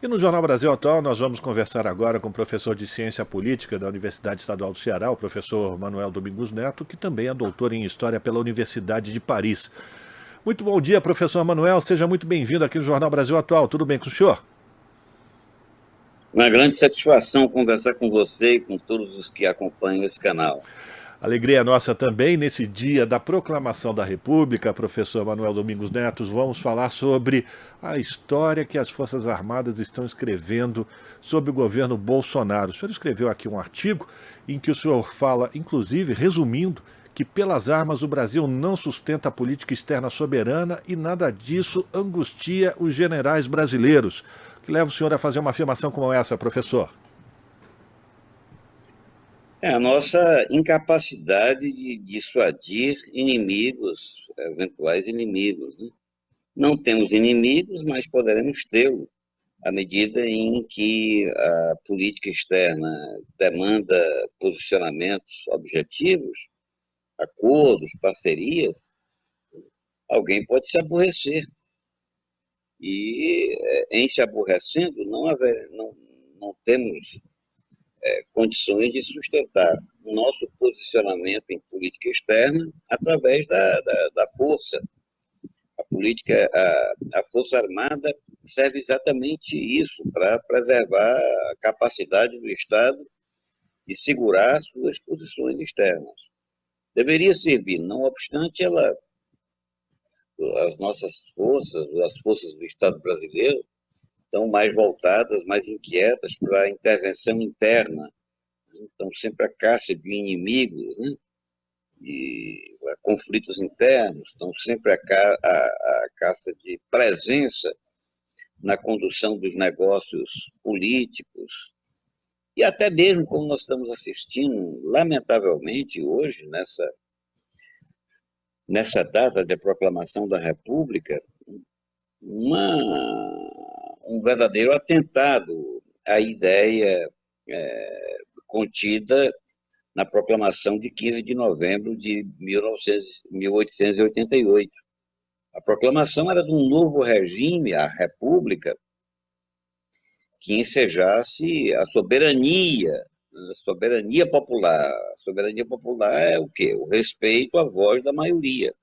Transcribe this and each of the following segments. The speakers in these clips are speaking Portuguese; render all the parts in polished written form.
E no Jornal Brasil Atual nós vamos conversar agora com o professor de Ciência Política da Universidade Estadual do Ceará, o professor Manuel Domingos Neto, que também é doutor em História pela Universidade de Paris. Muito bom dia, professor Manuel, seja muito bem-vindo aqui no Jornal Brasil Atual. Tudo bem com o senhor? Uma grande satisfação conversar com você e com todos os que acompanham esse canal. Alegria nossa também, nesse dia da proclamação da República, professor Manuel Domingos Neto, vamos falar sobre a história que as Forças Armadas estão escrevendo sobre o governo Bolsonaro. O senhor escreveu aqui um artigo em que o senhor fala, inclusive, resumindo, que pelas armas o Brasil não sustenta a política externa soberana e nada disso angustia os generais brasileiros. O que leva o senhor a fazer uma afirmação como essa, professor? É a nossa incapacidade de dissuadir inimigos, eventuais inimigos, né? Não temos inimigos, mas poderemos tê-lo à medida em que a política externa demanda posicionamentos objetivos, acordos, parcerias. Alguém pode se aborrecer. E em se aborrecendo, não temos condições de sustentar o nosso posicionamento em política externa através da força. A Força Armada serve exatamente isso, para preservar a capacidade do Estado de segurar suas posições externas. Deveria servir, não obstante, as nossas forças, as forças do Estado brasileiro, estão mais voltadas, mais inquietas para a intervenção interna. Estão sempre à caça de inimigos, né? E conflitos internos, estão sempre à caça de presença na condução dos negócios políticos. E até mesmo como nós estamos assistindo, lamentavelmente, hoje, nessa data de proclamação da República, um verdadeiro atentado à ideia contida na proclamação de 15 de novembro de 1888. A proclamação era de um novo regime, a República, que ensejasse a soberania popular. A soberania popular é o quê? O respeito à voz da maioria.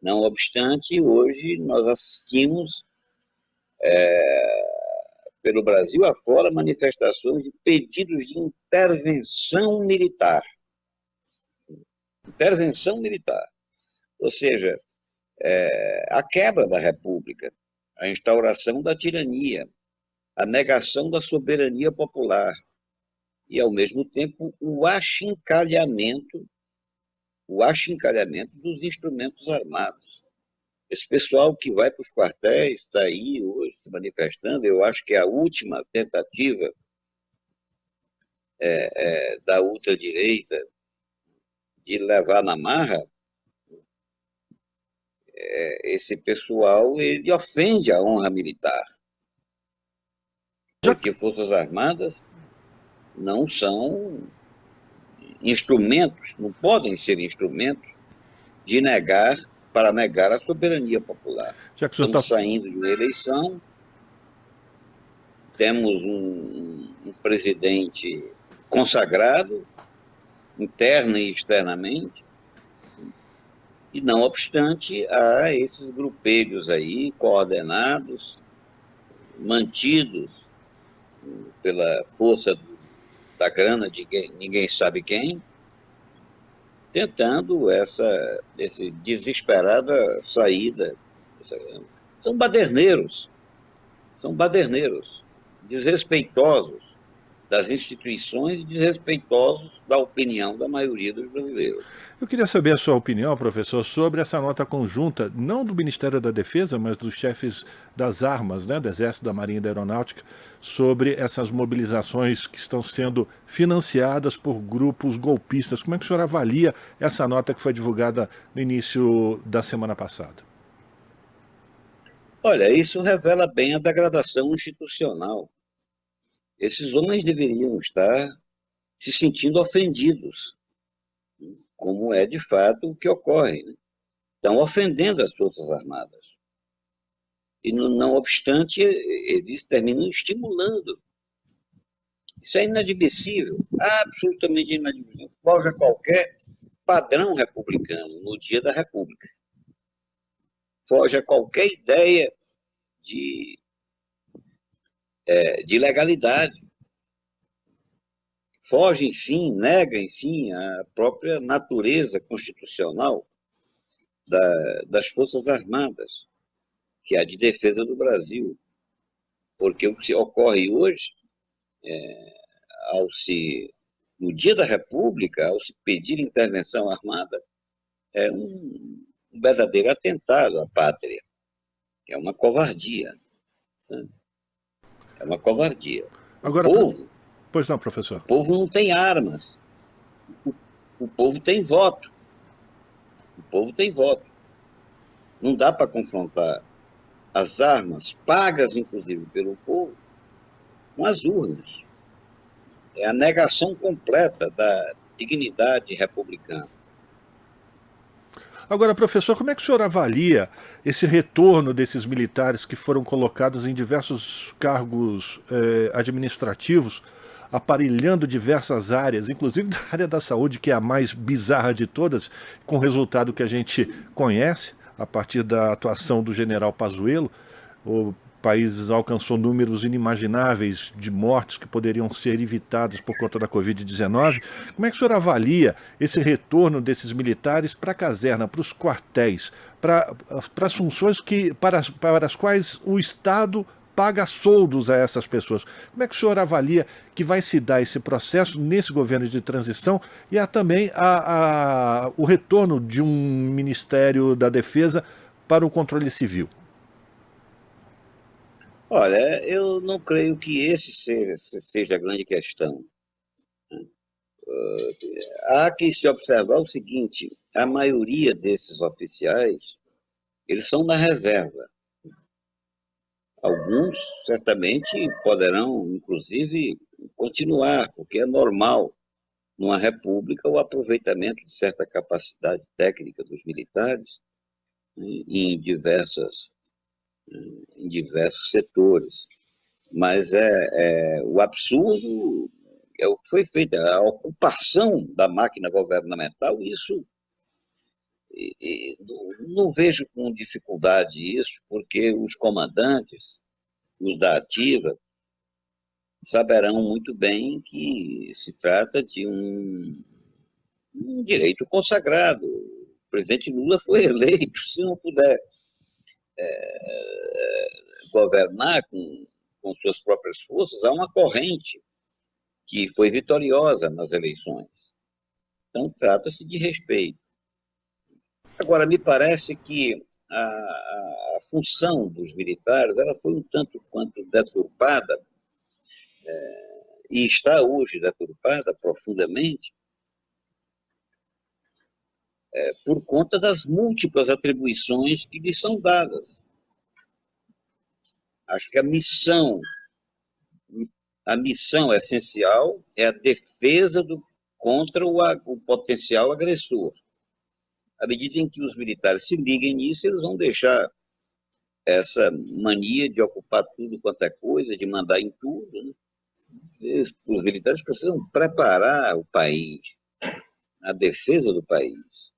Não obstante, hoje nós assistimos pelo Brasil afora manifestações de pedidos de intervenção militar. Intervenção militar. Ou seja, a quebra da República, a instauração da tirania, a negação da soberania popular e, ao mesmo tempo, o achincalhamento dos instrumentos armados. Esse pessoal que vai para os quartéis está aí hoje se manifestando. Eu acho que a última tentativa da ultradireita de levar na marra, esse pessoal ele ofende a honra militar, porque Forças Armadas não são instrumentos, não podem ser instrumentos para negar a soberania popular. Estamos saindo de uma eleição, temos um presidente consagrado, interna e externamente, e não obstante, há esses grupelhos aí, coordenados, mantidos pela força da grana de ninguém sabe quem, tentando essa desesperada saída. São baderneiros, desrespeitosos das instituições e desrespeitosos da opinião da maioria dos brasileiros. Eu queria saber a sua opinião, professor, sobre essa nota conjunta, não do Ministério da Defesa, mas dos chefes das armas, né, do Exército, da Marinha e da Aeronáutica, sobre essas mobilizações que estão sendo financiadas por grupos golpistas. Como é que o senhor avalia essa nota que foi divulgada no início da semana passada? Olha, isso revela bem a degradação institucional. Esses homens deveriam estar se sentindo ofendidos, como é de fato o que ocorre, né? Estão ofendendo as Forças Armadas. E, não obstante, eles terminam estimulando. Isso é inadmissível, absolutamente inadmissível. Foge a qualquer padrão republicano no dia da República. Foge a qualquer ideia de legalidade. Foge, enfim, nega, enfim, a própria natureza constitucional das Forças Armadas, que é a de defesa do Brasil. Porque o que ocorre hoje, no dia da República, ao se pedir intervenção armada, é um verdadeiro atentado à pátria. É uma covardia. Sabe? É uma covardia. Agora, pois não, professor. O povo não tem armas. O povo tem voto. O povo tem voto. Não dá para confrontar as armas, pagas inclusive pelo povo, com as urnas. É a negação completa da dignidade republicana. Agora, professor, como é que o senhor avalia esse retorno desses militares que foram colocados em diversos cargos administrativos, aparelhando diversas áreas, inclusive da área da saúde, que é a mais bizarra de todas, com o resultado que a gente conhece, a partir da atuação do general Pazuello? O país alcançou números inimagináveis de mortes que poderiam ser evitados por conta da Covid-19. Como é que o senhor avalia esse retorno desses militares para a caserna, para os quartéis, para as funções para as quais o Estado paga soldos a essas pessoas? Como é que o senhor avalia que vai se dar esse processo nesse governo de transição e há também o retorno de um Ministério da Defesa para o controle civil? Olha, eu não creio que esse seja a grande questão. Há que se observar o seguinte: a maioria desses oficiais, eles são da reserva. Alguns, certamente, poderão, inclusive, continuar, porque é normal, numa república, o aproveitamento de certa capacidade técnica dos militares, né, em diversos setores. Mas o absurdo é o que foi feito, a ocupação da máquina governamental. Isso não vejo com dificuldade isso, porque os comandantes, os da ativa, saberão muito bem que se trata de um direito consagrado. O presidente Lula foi eleito. Se não puder governar com suas próprias forças, há uma corrente que foi vitoriosa nas eleições. Então, trata-se de respeito. Agora, me parece que a função dos militares ela foi um tanto quanto deturpada, e está hoje deturpada profundamente, por conta das múltiplas atribuições que lhes são dadas. Acho que a missão essencial é a defesa contra o potencial agressor. À medida em que os militares se liguem nisso, eles vão deixar essa mania de ocupar tudo quanto é coisa, de mandar em tudo, né? Os militares precisam preparar o país, a defesa do país.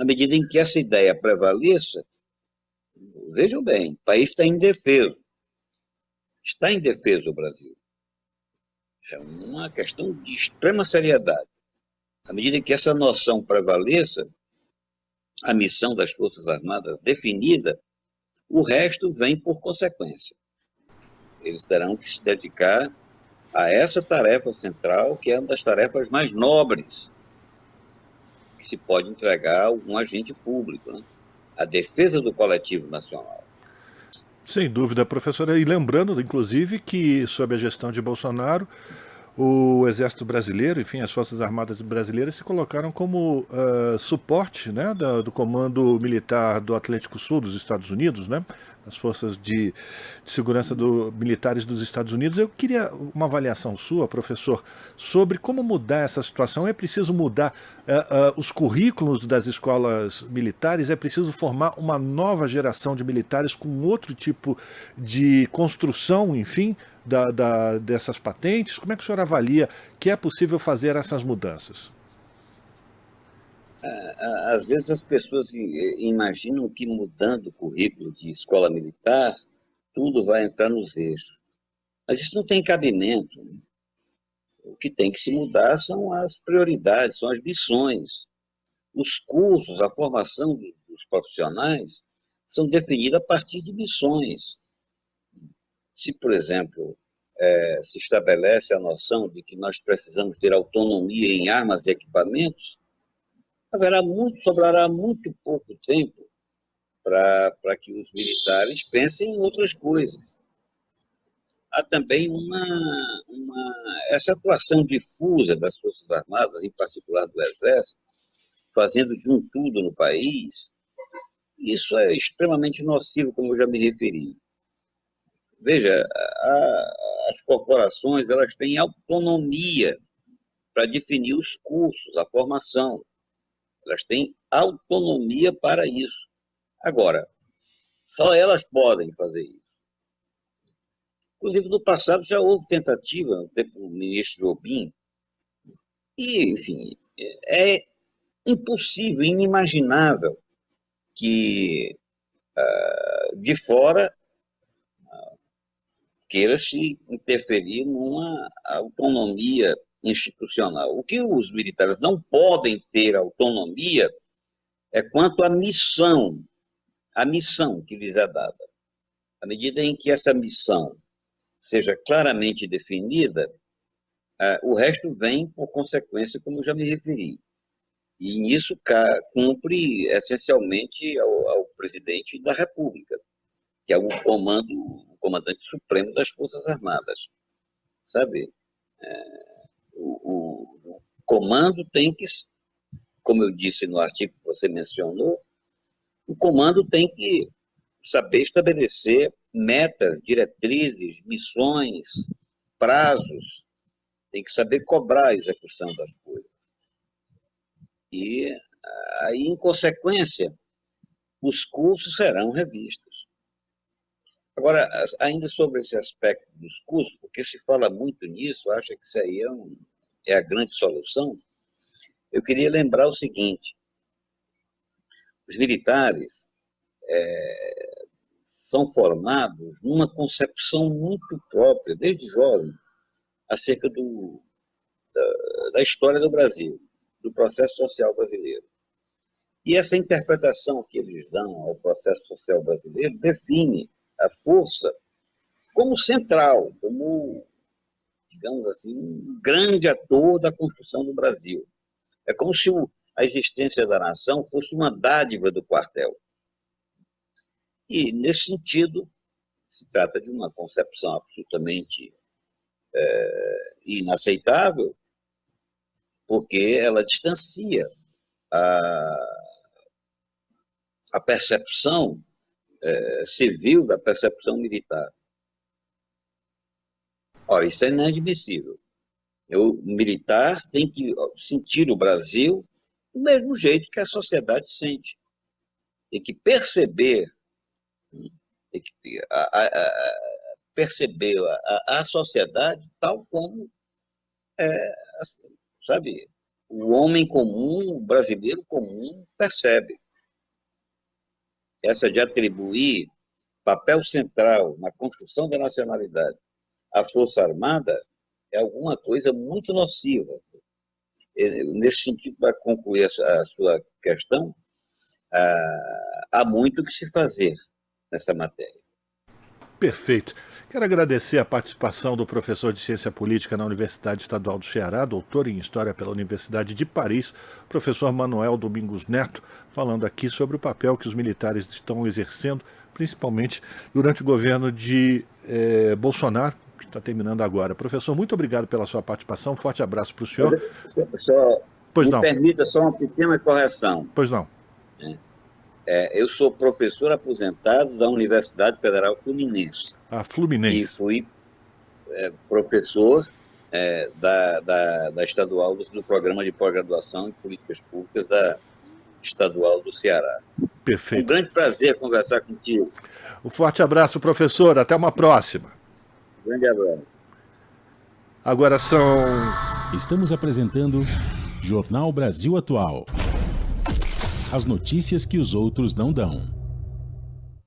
À medida em que essa ideia prevaleça, vejam bem, o país está indefeso. Está indefeso o Brasil. É uma questão de extrema seriedade. À medida que essa noção prevaleça, a missão das Forças Armadas definida, o resto vem por consequência. Eles terão que se dedicar a essa tarefa central, que é uma das tarefas mais nobres que se pode entregar a algum agente público, né? A defesa do coletivo nacional. Sem dúvida, professora. E lembrando, inclusive, que sob a gestão de Bolsonaro, o Exército Brasileiro, enfim, as Forças Armadas brasileiras se colocaram como suporte, né, do Comando Militar do Atlântico Sul dos Estados Unidos, né, as forças de segurança militares dos Estados Unidos. Eu queria uma avaliação sua, professor, sobre como mudar essa situação. É preciso mudar os currículos das escolas militares? É preciso formar uma nova geração de militares com outro tipo de construção, enfim, dessas patentes? Como é que o senhor avalia que é possível fazer essas mudanças? Às vezes as pessoas imaginam que mudando o currículo de escola militar, tudo vai entrar nos eixos. Mas isso não tem cabimento, né? O que tem que se mudar são as prioridades, são as missões. Os cursos, a formação dos profissionais são definidas a partir de missões. Se, por exemplo, se estabelece a noção de que nós precisamos ter autonomia em armas e equipamentos, sobrará muito pouco tempo para que os militares pensem em outras coisas. Há também essa atuação difusa das Forças Armadas, em particular do Exército, fazendo de um tudo no país. Isso é extremamente nocivo, como eu já me referi. Veja, as corporações elas têm autonomia para definir os cursos, a formação. Elas têm autonomia para isso. Agora, só elas podem fazer isso. Inclusive, no passado já houve tentativa, no tempo do ministro Jobim, e, enfim, é impossível, inimaginável que de fora queira se interferir numa autonomia institucional. O que os militares não podem ter autonomia é quanto à missão, a missão que lhes é dada. À medida em que essa missão seja claramente definida, o resto vem por consequência, como eu já me referi. E nisso cumpre essencialmente ao presidente da República, que é o comandante supremo das Forças Armadas. Sabe? O comando tem que, como eu disse no artigo que você mencionou, o comando tem que saber estabelecer metas, diretrizes, missões, prazos, tem que saber cobrar a execução das coisas. E aí, em consequência, os cursos serão revistos. Agora, ainda sobre esse aspecto dos cursos, porque se fala muito nisso, acha que isso aí é a grande solução, eu queria lembrar o seguinte: os militares são formados numa concepção muito própria, desde jovem, acerca da história do Brasil, do processo social brasileiro. E essa interpretação que eles dão ao processo social brasileiro define a força como central, como, digamos assim, um grande ator da construção do Brasil. É como se a existência da nação fosse uma dádiva do quartel. E, nesse sentido, se trata de uma concepção absolutamente inaceitável, porque ela distancia a percepção civil da percepção militar. Ora, isso é inadmissível. O militar tem que sentir o Brasil do mesmo jeito que a sociedade sente. Tem que perceber, tem que perceber a sociedade tal como sabe, o homem comum, o brasileiro comum percebe. Essa de atribuir papel central na construção da nacionalidade à Força Armada é alguma coisa muito nociva. Nesse sentido, para concluir a sua questão, há muito o que se fazer nessa matéria. Perfeito. Quero agradecer a participação do professor de Ciência Política na Universidade Estadual do Ceará, doutor em História pela Universidade de Paris, professor Manuel Domingos Neto, falando aqui sobre o papel que os militares estão exercendo, principalmente durante o governo de Bolsonaro, que Está terminando agora. Professor, muito obrigado pela sua participação. Forte abraço para o senhor. Pois não. Me permita só uma pequena correção. Pois não. Eu sou professor aposentado da Universidade Federal Fluminense. Fluminense. E fui professor da Estadual do Programa de Pós-Graduação em Políticas Públicas da Estadual do Ceará. Perfeito. Um grande prazer conversar contigo. Um forte abraço, professor. Até uma próxima. Grande abraço. Agora são... Estamos apresentando Jornal Brasil Atual. As notícias que os outros não dão.